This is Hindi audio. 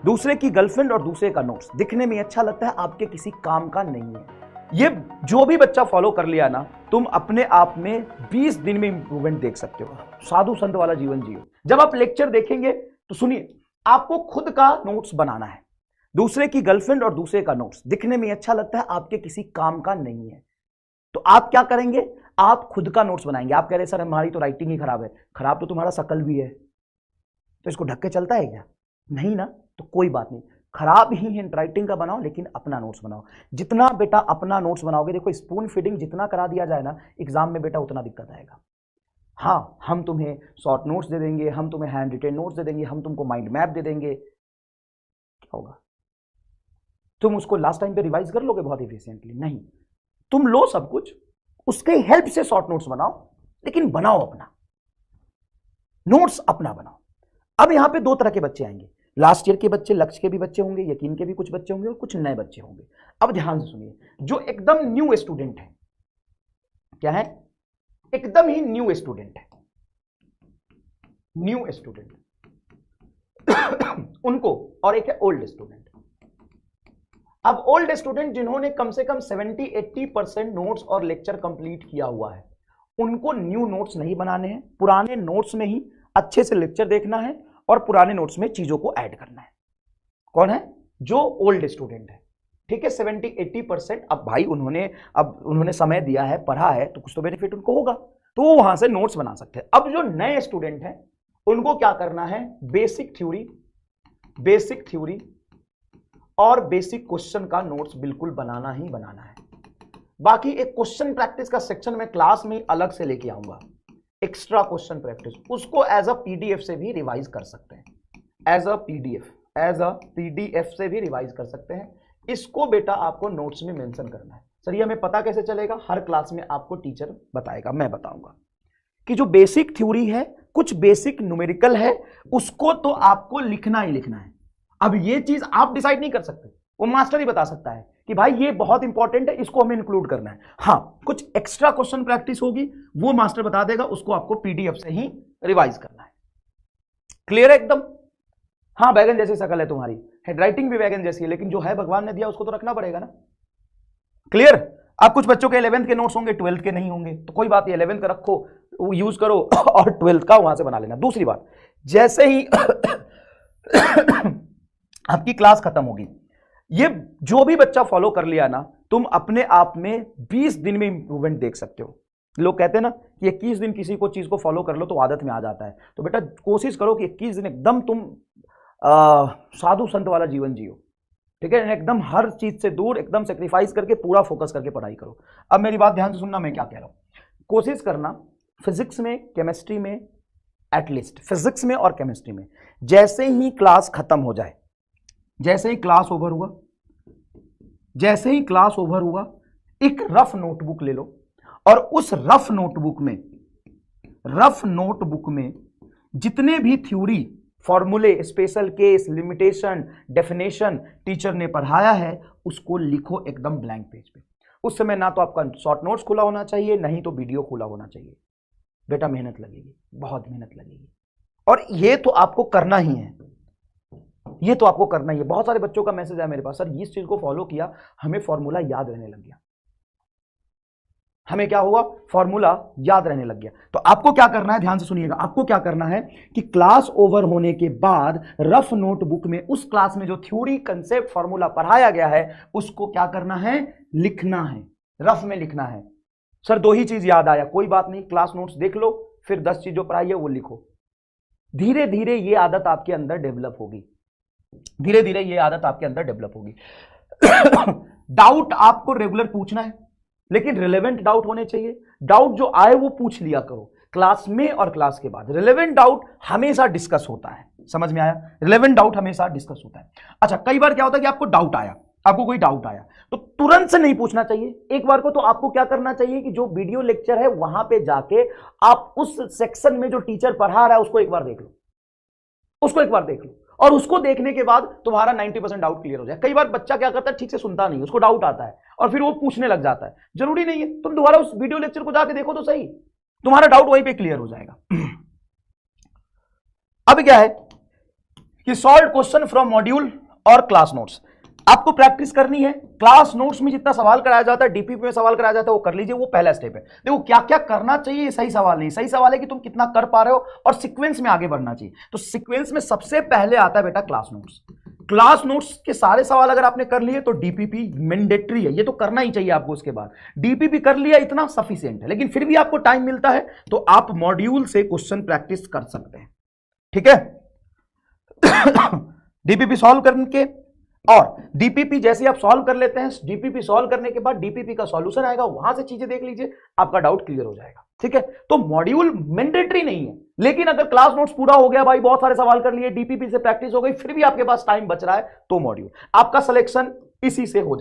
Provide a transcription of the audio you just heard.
दूसरे की गर्लफ्रेंड और दूसरे का नोट्स दिखने में अच्छा लगता है, आपके किसी काम का नहीं है। ये जो भी बच्चा फॉलो कर लिया ना, तुम अपने आप में 20 दिन में इंप्रूवमेंट देख सकते हो। साधु संत वाला जीवन जियो। जब आप लेक्चर देखेंगे तो सुनिए, आपको खुद का नोट्स बनाना है। दूसरे की गर्लफ्रेंड और दूसरे का नोट्स दिखने में अच्छा लगता है, आपके किसी काम का नहीं है। तो आप क्या करेंगे, आप खुद का नोट्स बनाएंगे। आप कह रहे सर हमारी तो राइटिंग ही खराब है। खराब तो तुम्हारा शकल भी है, तो इसको ढक के चलता है क्या? नहीं ना, तो कोई बात नहीं, खराब ही हैंड राइटिंग का बनाओ, लेकिन अपना नोट्स बनाओ। जितना बेटा अपना नोट्स बनाओगे, देखो स्पून फीडिंग जितना करा दिया जाए ना एग्जाम में बेटा, उतना दिक्कत आएगा। हाँ, हम तुम्हें शॉर्ट नोट्स दे देंगे, हम तुम्हें हैंड रिटेन नोट्स दे देंगे, हम तुमको माइंड मैप दे देंगे, क्या होगा? तुम उसको लास्ट टाइम पे रिवाइज कर लोगे बहुत इफिशिएंटली? नहीं, तुम लो सब कुछ, उसके हेल्प से शॉर्ट नोट्स बनाओ, लेकिन बनाओ अपना नोट्स, अपना बनाओ। अब यहां पे दो तरह के बच्चे आएंगे, लास्ट ईयर के बच्चे, लक्ष्य के भी बच्चे होंगे, यकीन के भी कुछ बच्चे होंगे और कुछ नए बच्चे होंगे। अब ध्यान से सुनिए, जो एकदम न्यू स्टूडेंट है, क्या है? एकदम ही न्यू स्टूडेंट है, न्यू स्टूडेंट उनको, और एक है ओल्ड स्टूडेंट। अब ओल्ड स्टूडेंट जिन्होंने कम से कम 70-80% नोट्स और लेक्चर कंप्लीट किया हुआ है, उनको न्यू नोट्स नहीं बनाने हैं, पुराने नोट्स में ही अच्छे से लेक्चर देखना है और पुराने नोट्स में चीजों को ऐड करना है। कौन है? जो ओल्ड स्टूडेंट है, ठीक है, 70-80%। अब भाई उन्होंने समय दिया है, पढ़ा है, तो कुछ तो बेनिफिट उनको होगा, तो वो वहां से नोट्स बना सकते हैं। अब जो नए स्टूडेंट हैं, उनको क्या करना है? बेसिक थ्योरी और बेसिक क्वेश्चन का नोट्स बिल्कुल बनाना ही बनाना है। बाकी एक क्वेश्चन प्रैक्टिस का सेक्शन में क्लास में अलग से लेके आऊंगा, एक्स्ट्रा क्वेश्चन प्रैक्टिस, उसको एज अ पीडीएफ से भी रिवाइज कर सकते हैं, एज अ पीडीएफ से भी रिवाइज कर सकते हैं। इसको बेटा आपको नोट्स में मेंशन करना है। सर ये हमें पता कैसे चलेगा? हर क्लास में आपको टीचर बताएगा, मैं बताऊंगा कि जो बेसिक थ्योरी है, कुछ बेसिक न्यूमेरिकल है, उसको तो आपको लिखना ही लिखना है। अब ये चीज आप डिसाइड नहीं कर सकते, वो मास्टर ही बता सकता है कि भाई ये बहुत इंपॉर्टेंट है, इसको हमें इंक्लूड करना है। हाँ, कुछ एक्स्ट्रा क्वेश्चन प्रैक्टिस होगी, वो मास्टर बता देगा, उसको आपको पीडीएफ से ही रिवाइज करना है। क्लियर है एकदम? हाँ, बैगन जैसी शक्ल है तुम्हारी, हैंडराइटिंग भी बैगन जैसी है, लेकिन जो है भगवान ने दिया उसको तो रखना पड़ेगा ना। क्लियर? अब कुछ बच्चों के 11th के नोट्स होंगे, 12th के नहीं होंगे, तो कोई बात नहीं, 11th का रखो, यूज करो और 12th का वहां से बना लेना। दूसरी बात, जैसे ही आपकी क्लास खत्म होगी, ये जो भी बच्चा फॉलो कर लिया ना, तुम अपने आप में 20 दिन में इंप्रूवमेंट देख सकते हो। लोग कहते हैं ना कि 21 दिन किसी को चीज को फॉलो कर लो तो आदत में आ जाता है, तो बेटा कोशिश करो कि 21 दिन एकदम तुम साधु संत वाला जीवन जियो, ठीक है, एकदम हर चीज से दूर, एकदम सेक्रीफाइस करके पूरा फोकस करके पढ़ाई करो। अब मेरी बात ध्यान से सुनना, मैं क्या कह रहा हूं। कोशिश करना फिजिक्स में, केमिस्ट्री में, एटलीस्ट फिजिक्स में और केमिस्ट्री में, जैसे ही क्लास खत्म हो जाए, जैसे ही क्लास ओवर हुआ, एक रफ नोटबुक ले लो और उस रफ नोटबुक में जितने भी थ्योरी, फॉर्मूले, special case, limitation, definition teacher ने पढ़ाया है, उसको लिखो एकदम ब्लैंक पेज पे। उस समय ना तो आपका शॉर्ट नोट्स खुला होना चाहिए, नहीं तो वीडियो खुला होना चाहिए। बेटा मेहनत लगेगी, बहुत मेहनत लगेगी, और ये तो आपको करना ही है, ये तो आपको करना ही है। बहुत सारे बच्चों का मैसेज आया मेरे पास, सर इस चीज को फॉलो किया, हमें फॉर्मूला याद रहने लग गया। हमें क्या हुआ? फॉर्मूला याद रहने लग गया। तो आपको क्या करना है, ध्यान से सुनिएगा, आपको क्या करना है कि क्लास ओवर होने के बाद रफ नोटबुक में उस क्लास में जो थ्योरी, कंसेप्ट, फॉर्मूला पढ़ाया गया है, उसको क्या करना है? लिखना है, रफ में लिखना है। सर 2 ही चीज याद आया, कोई बात नहीं, क्लास नोट्स देख लो, फिर 10 चीज जो पढ़ाई है वो लिखो। धीरे धीरे ये आदत आपके अंदर डेवलप होगी, धीरे धीरे ये आदत आपके अंदर डेवलप होगी। डाउट आपको रेगुलर पूछना है, लेकिन रिलेवेंट डाउट होने चाहिए। डाउट जो आए वो पूछ लिया करो, क्लास में और क्लास के बाद। रिलेवेंट डाउट हमेशा डिस्कस होता है, समझ में आया? रिलेवेंट डाउट हमेशा डिस्कस होता है। अच्छा, कई बार क्या होता है कि आपको डाउट आया, आपको कोई डाउट आया तो तुरंत से नहीं पूछना चाहिए, एक बार को तो आपको क्या करना चाहिए कि जो वीडियो लेक्चर है वहां पे जाके आप उस सेक्शन में जो टीचर पढ़ा रहा है उसको एक बार देख लो, उसको एक बार देख लो, और उसको देखने के बाद तुम्हारा 90% डाउट क्लियर हो जाए। कई बार बच्चा क्या करता है, ठीक से सुनता नहीं, उसको डाउट आता है और फिर वो पूछने लग जाता है। जरूरी नहीं है, तुम दोबारा उस वीडियो लेक्चर को जाके देखो तो सही, तुम्हारा डाउट वहीं पे क्लियर हो जाएगा। अब क्या है कि सॉल्व क्वेश्चन फ्रॉम मॉड्यूल और क्लास नोट्स। आपको प्रैक्टिस करनी है। क्लास नोट्स में जितना सवाल कराया जाता है, डीपीपी में सवाल कराया जाता है, वो कर लीजिए, वो पहला स्टेप है। देखो क्या क्या करना चाहिए, ये सही सवाल नहीं, सही सवाल है कि तुम कितना कर पा रहे हो और सीक्वेंस में आगे बढ़ना चाहिए। तो सीक्वेंस में सबसे पहले आता है बेटा क्लास नोट्स। क्लास नोट्स के सारे सवाल अगर आपने कर लिए तो डीपीपी मैंडेटरी है, ये तो करना ही चाहिए आपको। उसके बाद डीपीपी कर लिया, इतना सफिशिएंट है। लेकिन फिर भी आपको टाइम मिलता है तो आप मॉड्यूल से क्वेश्चन प्रैक्टिस कर सकते हैं, ठीक है। डीपीपी सॉल्व करके, और डीपीपी जैसे आप सॉल्व कर लेते हैं, डीपीपी सॉल्व करने के बाद डीपीपी का सॉल्यूशन आएगा, वहां से चीजें देख लीजिए, आपका डाउट क्लियर हो जाएगा, ठीक है। तो मॉड्यूल मैंडेटरी नहीं है, लेकिन अगर क्लास नोट्स पूरा हो गया, भाई बहुत सारे सवाल कर लिए, डीपीपी से प्रैक्टिस हो गई, फिर भी आपके पास टाइम बच रहा है, तो मॉड्यूल आपका सिलेक्शन इसी से हो जाएगा।